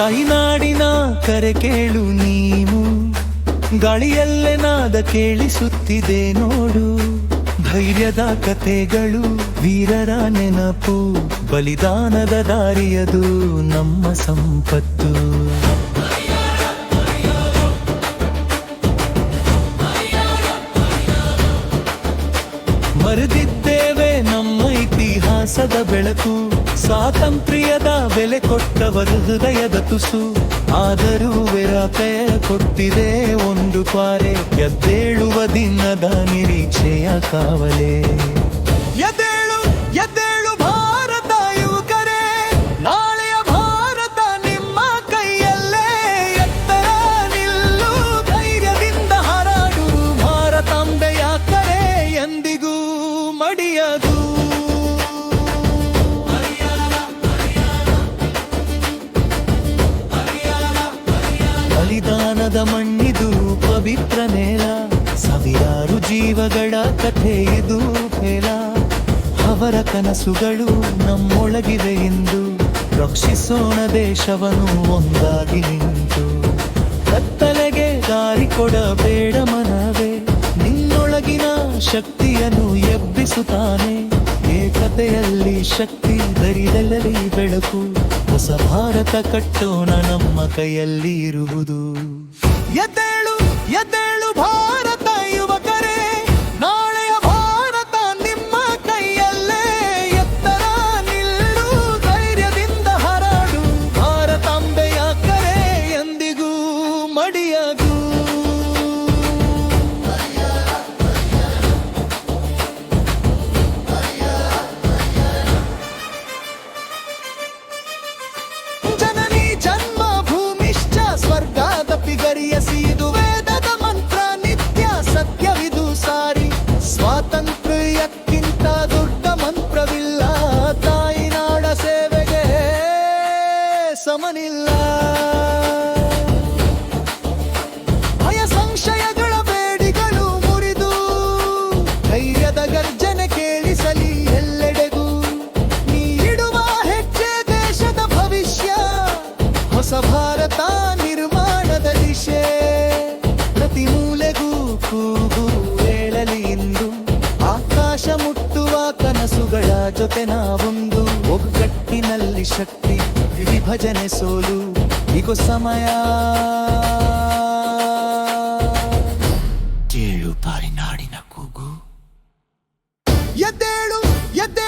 ಕೈನಾಡಿನ ಕರೆ ಕೇಳು ನೀವು, ಗಾಳಿಯಲ್ಲೇ ನಾದ ಕೇಳಿಸುತ್ತಿದೆ ನೋಡು. ಧೈರ್ಯದ ಕಥೆಗಳು, ವೀರರ ನೆನಪು, ಬಲಿದಾನದ ದಾರಿಯದು ನಮ್ಮ ಸಂಪತ್ತು. ಮರೆದಿದ್ದೇವೆ ನಮ್ಮ ಇತಿಹಾಸದ ಬೆಳಕು, ಸ್ವಾತಂತ್ರ್ಯದ ಬೆಲೆ ಕೊಟ್ಟವರು ಹೃದಯದ ತುಸು. ಆದರೂ ವಿರಾಪಯ ಕೊಟ್ಟಿದೆ ಒಂದು ಕ್ವಾರೆ, ಎದ್ದೇಳುವ ದಿನದ ನಿರೀಕ್ಷೆಯ ಕಾವಲೆ. ಎದ್ದೇಳು ಎದ್ದೇಳು ಭಾರತ ಯುವಕರೇ, ನಾಳೆಯ ಭಾರತ ನಿಮ್ಮ ಕೈಯಲ್ಲೇ. ಎತ್ತರ ನಿಲ್ಲು, ಧೈರ್ಯದಿಂದ ಹಾರಾಡು, ಭಾರತಾಂಬೆಯ ಕರೆ ಎಂದಿಗೂ ಮಡಿಯದು. ಬಲಿದಾನದ ಮಣ್ಣಿದು ಪವಿತ್ರ ನೇಲ, ಸಾವಿರಾರು ಜೀವಗಳ ಕಥೆ ಇದು ಫೇಲ. ಅವರ ಕನಸುಗಳು ನಮ್ಮೊಳಗಿವೆ ಎಂದು ರಕ್ಷಿಸೋಣ ದೇಶವನ್ನು ಒಂದಾಗಿ ನಿಂತು. ಕತ್ತಲೆಗೆ ದಾರಿ ಕೊಡಬೇಡ ಮನವೇ, ನಿನ್ನೊಳಗಿನ ಶಕ್ತಿಯನ್ನು ಎಬ್ಬಿಸುತ್ತಾನೆ. ಏಕತೆಯಲ್ಲಿ ಶಕ್ತಿ, ಧೈರ್ಯದಲ್ಲಿ ಬೆಳಕು. ಹೊಸ ಭಾರತ ಕಟ್ಟೋಣ, ನಮ್ಮ ಕೈಯಲ್ಲಿ ಇರುವುದು. ಎದ್ದೇಳು ಎದ್ದೇಳು ಭಾರತ ಯುವಕರೇ, ನಾಳೆಯ ಭಾರತ ನಿಮ್ಮ ಕೈಯಲ್ಲೇ. ಎತ್ತರ ನಿಲ್ಲು, ಧೈರ್ಯದಿಂದ ಹಾರಾಡು, ಭಾರತಾಂಬೆಯ ಕರೆ ಎಂದಿಗೂ ಮಡಿಯದು. ಜನನಿ ಜನ್ಮ ಭೂಮಿಶ್ಚ ಸ್ವರ್ಗಾದಪಿ ಗರಿಯಸಿ, ಇದು ವೇದದ ಮಂತ್ರ, ನಿತ್ಯ ಸತ್ಯವಿದು ಸಾರಿ. ಸ್ವಾತಂತ್ರ್ಯಕ್ಕಿಂತ ದೊಡ್ಡ ಮಂತ್ರವಿಲ್ಲ, ತಾಯಿ ನಾಡ ಸೇವೆಗೆ ಸಮನಿಲ್ಲ. ಭಯ ಸಂಶಯಗಳ ಬೇಡಿಗಳು ಮುರಿದು, ಧೈರ್ಯದ ಗರ್ಜನೆ ಕೇಳಿಸಲಿ ಎಲ್ಲೆಡೆಗೂ. ನೀ ಇಡುವ ಹೆಜ್ಜೆ ದೇಶದ ಭವಿಷ್ಯ, ಹೊಸ ಭಾರತ ನಿರ್ಮಾಣದ ದಿಶೆ. ಪ್ರತಿ ಮೂಲೆಗೂ ಕೂಗು ಹೇಳಲಿ ಇಂದು, ಆಕಾಶ ಮುಟ್ಟುವ ಕನಸುಗಳ ಜೊತೆ ನಾವೊಂದು. ಒಗ್ಗಟ್ಟಿನಲ್ಲಿ ಶಕ್ತಿ, ವಿಭಜನೆ ಸೋಲು. ಈಗ ಸಮಯ ಕೇಳು ತಾಯಿ ನಾಡಿನ ಕೂಗು. ಎದ್ದೇಳು ಎದ್ದೇಳು